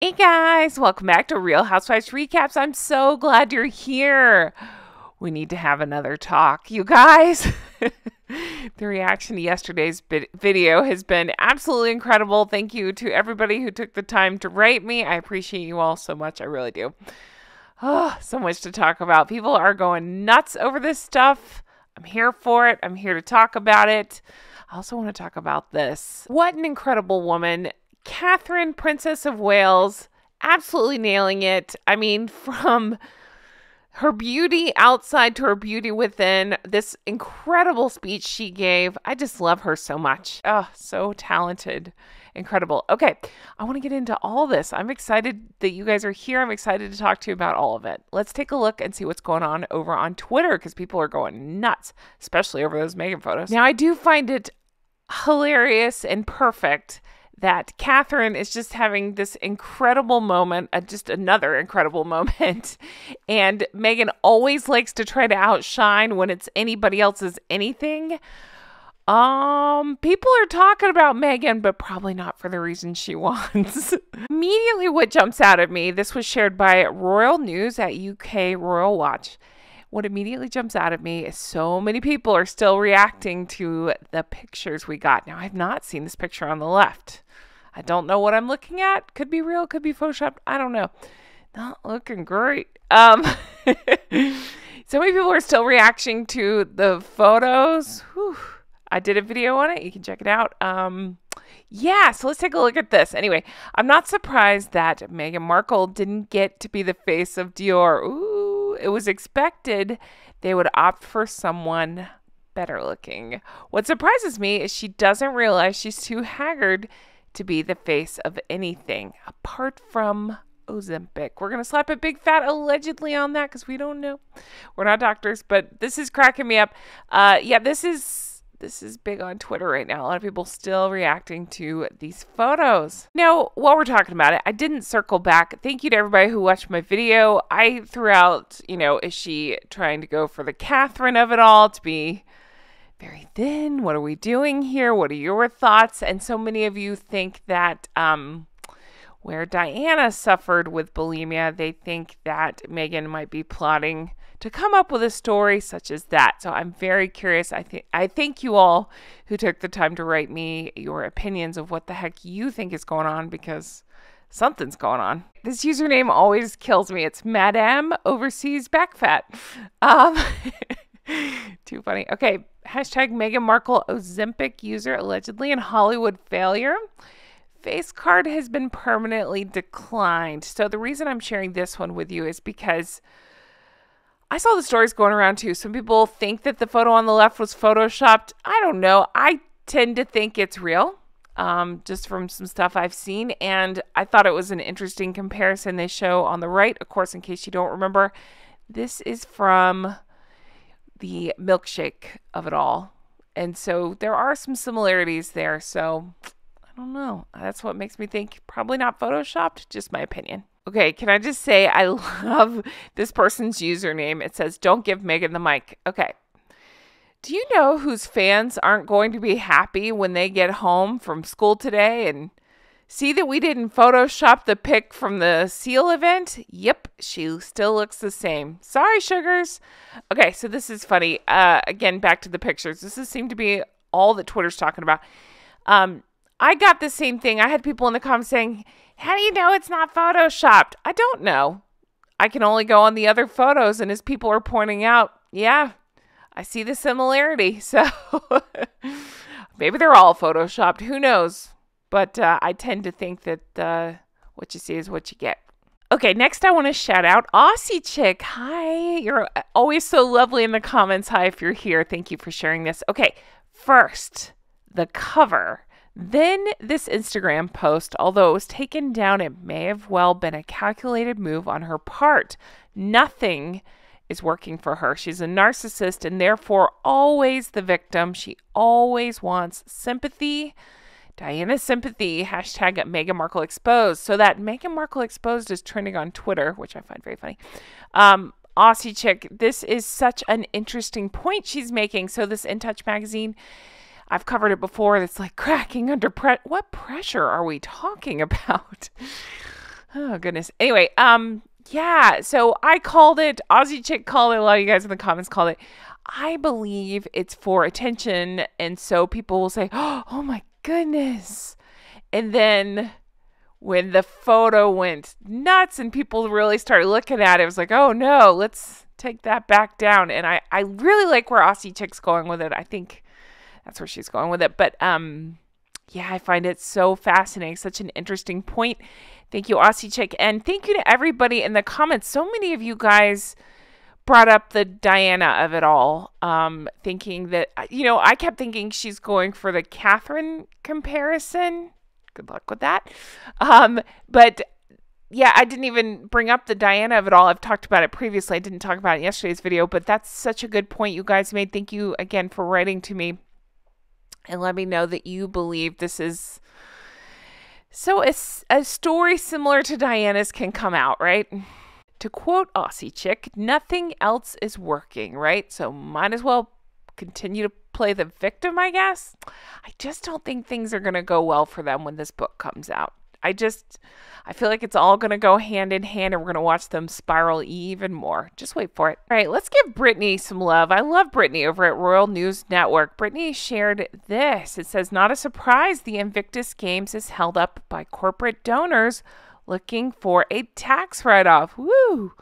Hey guys, welcome back to Real Housewives Recaps. I'm so glad you're here. We need to have another talk, you guys. The reaction to yesterday's video has been absolutely incredible. Thank you to everybody who took the time to write me. I appreciate you all so much. I really do. Oh, so much to talk about. People are going nuts over this stuff. I'm here for it. I'm here to talk about it. I also want to talk about this. What an incredible woman. Catherine, Princess of Wales, absolutely nailing it. I mean, from her beauty outside to her beauty within, this incredible speech she gave. I just love her so much. Oh, so talented. Incredible. Okay, I want to get into all this. I'm excited that you guys are here. I'm excited to talk to you about all of it. Let's take a look and see what's going on over on Twitter because people are going nuts, especially over those Meghan photos. Now, I do find it hilarious and perfect that Catherine is just having this incredible moment, just another incredible moment. And Meghan always likes to try to outshine when it's anybody else's anything. People are talking about Meghan, but probably not for the reason she wants. Immediately what jumps out at me, this was shared by Royal News at UK Royal Watch. What immediately jumps out at me is so many people are still reacting to the pictures we got. Now, I've not seen this picture on the left. I don't know what I'm looking at. Could be real, could be photoshopped. I don't know. Not looking great. So many people are still reacting to the photos. Whew. I did a video on it. You can check it out. Yeah, so let's take a look at this. Anyway, I'm not surprised that Meghan Markle didn't get to be the face of Dior. Ooh, it was expected they would opt for someone better looking. What surprises me is she doesn't realize she's too haggard to be the face of anything apart from Ozempic. We're going to slap a big fat allegedly on that because we don't know. We're not doctors, but this is cracking me up. Yeah, this is big on Twitter right now. A lot of people still reacting to these photos. Now, while we're talking about it, I didn't circle back. Thank you to everybody who watched my video. I threw out, is she trying to go for the Catherine of it all, to be very thin? What are we doing here? What are your thoughts? And so many of you think that where Diana suffered with bulimia, they think that Meghan might be plotting to come up with a story such as that. So I'm very curious. I thank you all who took the time to write me your opinions of what the heck you think is going on, because something's going on. This username always kills me. It's Madame Overseas Backfat. Too funny. Okay, hashtag Meghan Markle Ozempic user allegedly in Hollywood failure. Face card has been permanently declined. So the reason I'm sharing this one with you is because I saw the stories going around too. Some people think that the photo on the left was photoshopped. I don't know. I tend to think it's real, just from some stuff I've seen. And I thought it was an interesting comparison they show on the right. Of course, in case you don't remember, this is from the milkshake of it all. And so there are some similarities there. So I don't know. That's what makes me think probably not photoshopped, just my opinion. Okay, can I just say I love this person's username. It says, "Don't give Meghan the mic." Okay. Do you know whose fans aren't going to be happy when they get home from school today and see that we didn't Photoshop the pic from the Seal event? Yep, she still looks the same. Sorry, sugars. Okay, so this is funny. Again, back to the pictures. This seemed to be all that Twitter's talking about. I got the same thing. I had people in the comments saying, "How do you know it's not Photoshopped?" I don't know. I can only go on the other photos, and as people are pointing out, yeah, I see the similarity. So maybe they're all Photoshopped. Who knows? But I tend to think that what you see is what you get. Okay, next I want to shout out Aussie Chick. Hi, you're always so lovely in the comments. Hi, if you're here. Thank you for sharing this. Okay, first, the cover. Then this Instagram post, although it was taken down, it may have well been a calculated move on her part. Nothing is working for her. She's a narcissist and therefore always the victim. She always wants sympathy. Diana's sympathy, hashtag Meghan Markle exposed. So that Meghan Markle exposed is trending on Twitter, which I find very funny. Aussie Chick, this is such an interesting point she's making. So this In Touch magazine, I've covered it before. It's like cracking under pressure. What pressure are we talking about? Oh, goodness. Anyway, yeah, so I called it, Aussie Chick called it, a lot of you guys in the comments called it. I believe it's for attention, and so people will say, oh my goodness. And then when the photo went nuts and people really started looking at it, it was like, oh no, let's take that back down. And I really like where Aussie Chick's going with it. I think that's where she's going with it. But yeah, I find it so fascinating, such an interesting point. Thank you, Aussie Chick. And thank you to everybody in the comments. So many of you guys brought up the Diana of it all, thinking that, I kept thinking she's going for the Catherine comparison. Good luck with that. But yeah, I didn't even bring up the Diana of it all. I've talked about it previously. I didn't talk about it in yesterday's video, but that's such a good point you guys made. Thank you again for writing to me and let me know that you believe this is so a story similar to Diana's can come out, right? To quote Aussie Chick, nothing else is working, right? So might as well continue to play the victim, I guess. I just don't think things are going to go well for them when this book comes out. I feel like it's all going to go hand in hand and we're going to watch them spiral even more. Just wait for it. All right, let's give Brittany some love. I love Brittany over at Royal News Network. Brittany shared this. It says, not a surprise, the Invictus Games is held up by corporate donors looking for a tax write-off. Woo!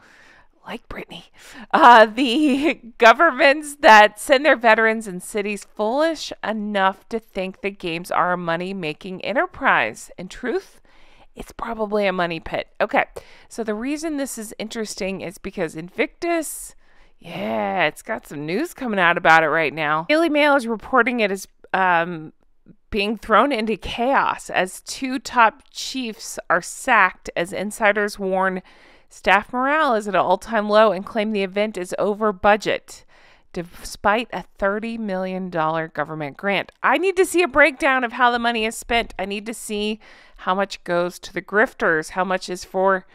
Like Brittany. The governments that send their veterans and cities foolish enough to think the games are a money-making enterprise. In truth, it's probably a money pit. Okay, so the reason this is interesting is because Invictus, yeah, it's got some news coming out about it right now. Daily Mail is reporting it as being thrown into chaos as 2 top chiefs are sacked as insiders warn staff morale is at an all-time low and claim the event is over budget despite a $30 million government grant. I need to see a breakdown of how the money is spent. I need to see how much goes to the grifters, how much is for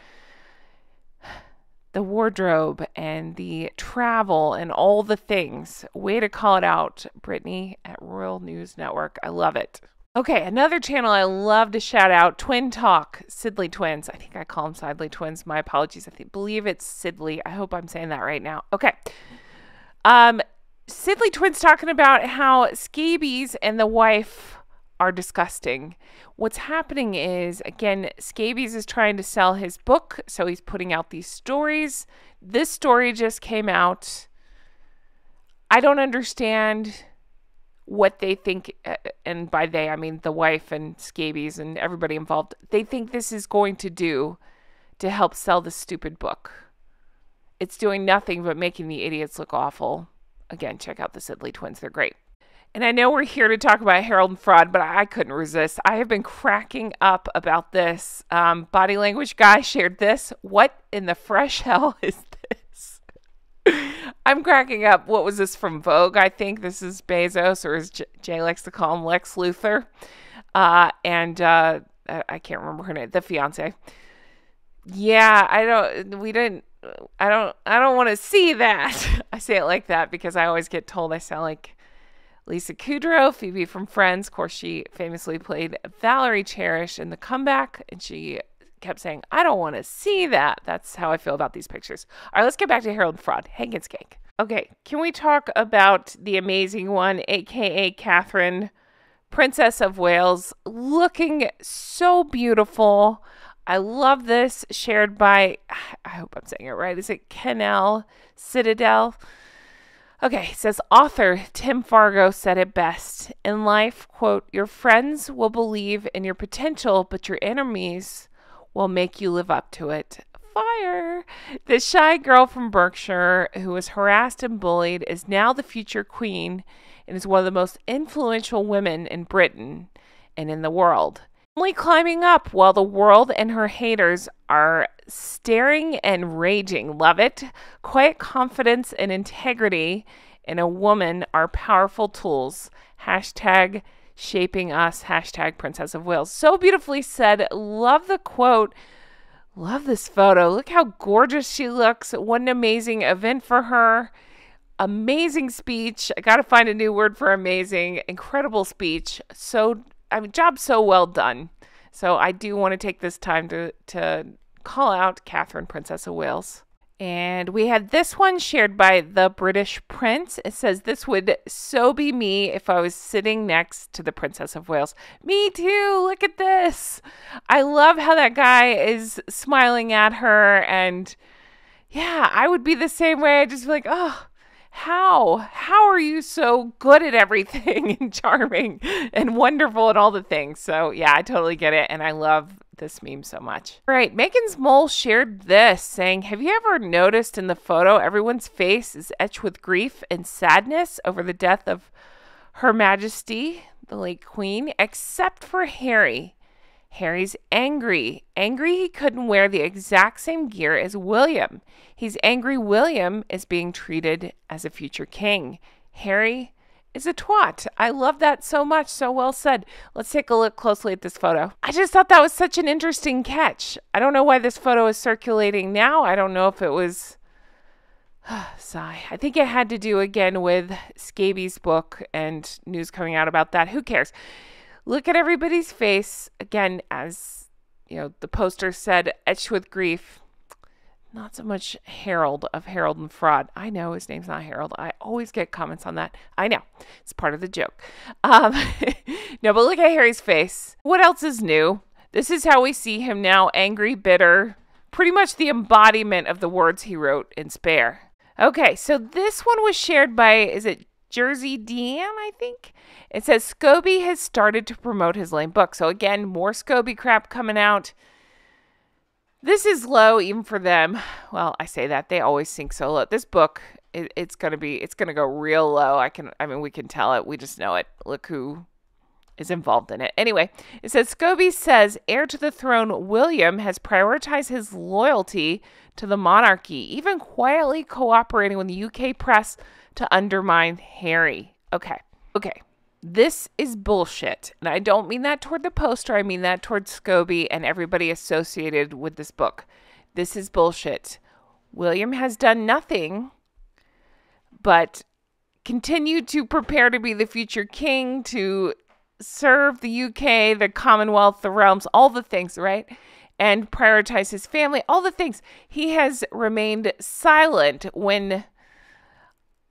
the wardrobe and the travel and all the things. Way to call it out, Brittany at Royal News Network. I love it. Okay, another channel I love to shout out, Twin Talk, Sidley Twins. I think I call them Sidley Twins. My apologies. Believe it's Sidley. I hope I'm saying that right now. Okay. Sidley Twins talking about how scabies and the wife are disgusting. What's happening is, again, Scabies is trying to sell his book, so he's putting out these stories. This story just came out. I don't understand what they think, and by they, I mean the wife and Scabies and everybody involved. They think this is going to do to help sell this stupid book. It's doing nothing but making the idiots look awful. Again, check out the Sidley Twins. They're great. And I know we're here to talk about Harold and Fraud, but I couldn't resist. I have been cracking up about this. Body Language Guy shared this. What in the fresh hell is this? I'm cracking up. What was this from Vogue? I think this is Bezos, or as Jay likes to call him, Lex Luthor. I can't remember her name, the fiance. Yeah, I don't want to see that. I say it like that because I always get told I sound like Lisa Kudrow, Phoebe from Friends. Of course, she famously played Valerie Cherish in The Comeback, and she kept saying, I don't want to see that. That's how I feel about these pictures. All right, let's get back to Harold and Fraud. Hank and Skank. Okay, can we talk about the amazing one, a.k.a. Catherine, Princess of Wales, looking so beautiful. I love this, shared by, I hope I'm saying it right, is it Kennel Citadel? Okay, it says, author Tim Fargo said it best. In life, quote, your friends will believe in your potential, but your enemies will make you live up to it. Fire! The shy girl from Berkshire who was harassed and bullied is now the future queen and is one of the most influential women in Britain and in the world. Only climbing up while the world and her haters are staring and raging. Love it. Quiet confidence and integrity in a woman are powerful tools. Hashtag shaping us. Hashtag Princess of Wales. So beautifully said. Love the quote. Love this photo. Look how gorgeous she looks. What an amazing event for her. Amazing speech. I got to find a new word for amazing. Incredible speech. Job so well done. So I do want to take this time to call out Catherine, Princess of Wales. And we had this one shared by the British Prince. It says, this would so be me if I was sitting next to the Princess of Wales. Me too. Look at this. I love how that guy is smiling at her. And yeah, I would be the same way. I'd just be like, oh, how are you so good at everything and charming and wonderful and all the things? So yeah, I totally get it. And I love this meme so much. All right, Meghan's mole shared this saying, have you ever noticed in the photo everyone's face is etched with grief and sadness over the death of Her Majesty, the late Queen, except for Harry. Harry's angry he couldn't wear the exact same gear as William. He's angry William is being treated as a future king. Harry is a twat. I love that so much. So well said. Let's take a look closely at this photo. I just thought that was such an interesting catch. I don't know why this photo is circulating now. I don't know if it was sigh. I think it had to do again with Scabies' book and news coming out about that. Who cares? Look at everybody's face. Again, as you know, the poster said, etched with grief. Not so much Harold of Harold and Fraud. I know his name's not Harold. I always get comments on that. I know. It's part of the joke. No, but look at Harry's face. What else is new? This is how we see him now. Angry, bitter. Pretty much the embodiment of the words he wrote in Spare. Okay, so this one was shared by, is it Jersey Dan, I think? It says, Scobie has started to promote his lame book. So again, more Scobie crap coming out. This is low even for them. Well, I say that. They always sink so low. This book, it's going to go real low. We can tell it. We just know it. Look who is involved in it. Anyway, it says, Scobie says heir to the throne William has prioritized his loyalty to the monarchy, even quietly cooperating with the UK press to undermine Harry. Okay. This is bullshit. And I don't mean that toward the poster. I mean that toward Scobie and everybody associated with this book. This is bullshit. William has done nothing but continue to prepare to be the future king, to serve the UK, the Commonwealth, the realms, all the things, right? And prioritize his family, all the things. He has remained silent when,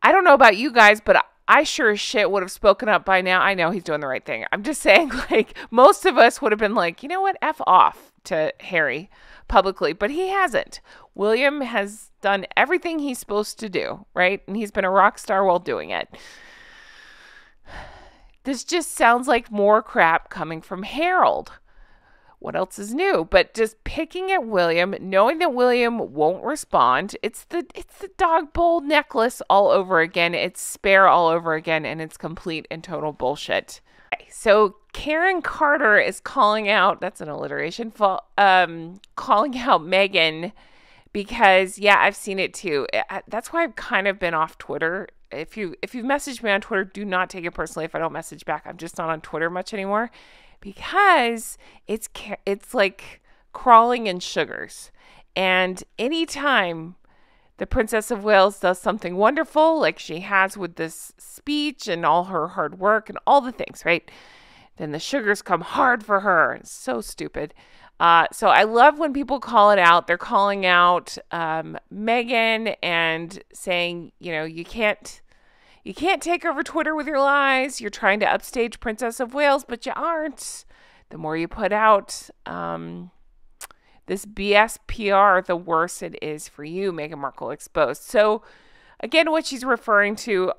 I don't know about you guys, but I sure as shit would have spoken up by now. I know he's doing the right thing. I'm just saying, like, most of us would have been like, you know what, F off to Harry publicly, but he hasn't. William has done everything he's supposed to do, right? And he's been a rock star while doing it. This just sounds like more crap coming from Harold. What else is new? But just picking at William, knowing that William won't respond. It's the dog bowl necklace all over again. It's Spare all over again, and it's complete and total bullshit. Okay, so Karen Carter is calling out, that's an alliteration, calling out Meghan because, yeah, I've seen it too. That's why I've kind of been off Twitter. If you've messaged me on Twitter, do not take it personally if I don't message back. I'm just not on Twitter much anymore. Because it's like crawling in sugars. And anytime the Princess of Wales does something wonderful, like she has with this speech and all her hard work and all the things, right? Then the sugars come hard for her. It's so stupid. So I love when people call it out. They're calling out Meghan and saying, you know, you can't take over Twitter with your lies. You're trying to upstage Princess of Wales, but you aren't. The more you put out this BS PR, the worse it is for you, Meghan Markle exposed. So, again, what she's referring to,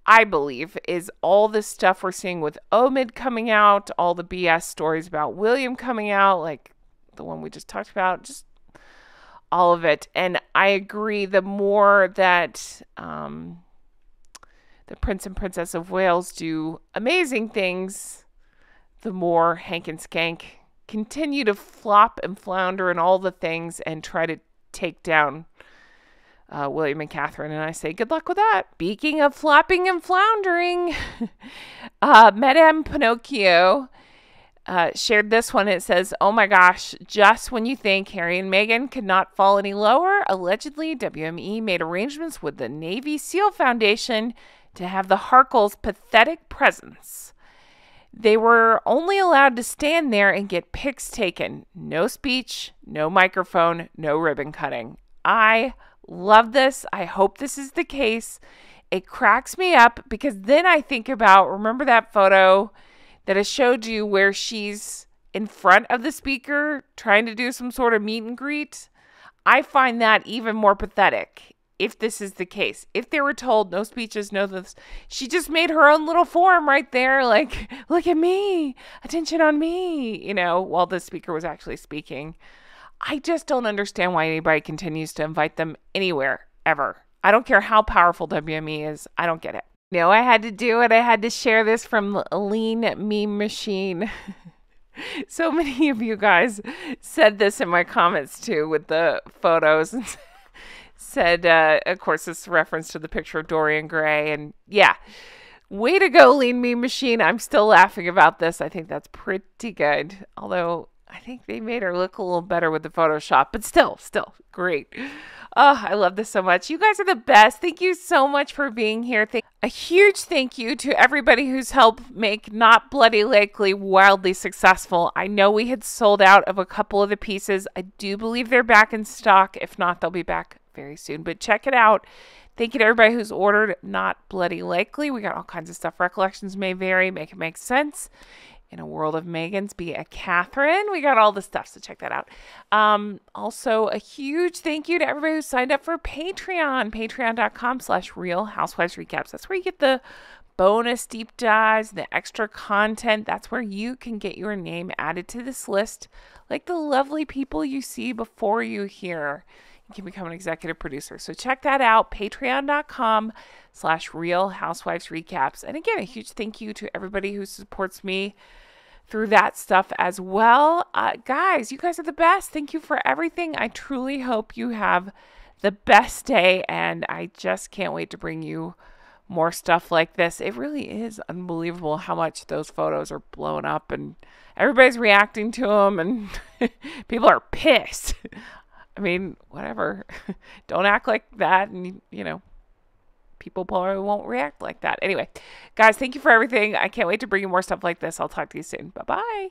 I believe, is all this stuff we're seeing with Omid coming out, all the BS stories about William coming out, like the one we just talked about, just all of it. And I agree, the more that the Prince and Princess of Wales do amazing things, the more Hank and Skank continue to flop and flounder and all the things and try to take down William and Catherine. And I say, good luck with that. Speaking of flopping and floundering, Madame Pinocchio shared this one. It says, oh my gosh, just when you think Harry and Meghan could not fall any lower, allegedly WME made arrangements with the Navy SEAL Foundation to have the Harkles' pathetic presence They were only allowed to stand there and get pics taken. No speech, no microphone, no ribbon cutting. I love this. I hope this is the case. It cracks me up because then I think about, remember that photo that I showed you where she's in front of the speaker trying to do some sort of meet and greet? I find that even more pathetic if this is the case. If they were told no speeches, no this, she just made her own little forum right there, like, look at me, attention on me, while the speaker was actually speaking. I just don't understand why anybody continues to invite them anywhere, ever. I don't care how powerful WME is. I don't get it. I had to do it. I had to share this from Lean Meme Machine. So many of you guys said this in my comments too with the photos and said, of course, this reference to the picture of Dorian Gray. And yeah, way to go, Lean Meme Machine. I'm still laughing about this. I think that's pretty good. Although I think they made her look a little better with the Photoshop, but still great. Oh, I love this so much. You guys are the best. Thank you so much for being here. A huge thank you to everybody who's helped make Not Bloody Likely wildly successful. I know we had sold out of a couple of the pieces. I do believe they're back in stock. If not, they'll be back very soon. But check it out. Thank you to everybody who's ordered Not Bloody Likely. We got all kinds of stuff. Recollections may vary. Make it make sense. In a World of Megans, be a Catherine. We got all the stuff, so check that out. Also, a huge thank you to everybody who signed up for Patreon. Patreon.com/Real Housewives Recaps. That's where you get the bonus deep dives, the extra content. That's where you can get your name added to this list, like the lovely people you see before you here. You can become an executive producer. So check that out. Patreon.com/Real Housewives Recaps. And again, a huge thank you to everybody who supports me through that stuff as well. Guys, you guys are the best. Thank you for everything. I truly hope you have the best day, and I just can't wait to bring you more stuff like this. It really is unbelievable how much those photos are blown up, and everybody's reacting to them, and people are pissed. I mean, whatever. Don't act like that, and, people probably won't react like that. Anyway, guys, thank you for everything. I can't wait to bring you more stuff like this. I'll talk to you soon. Bye-bye.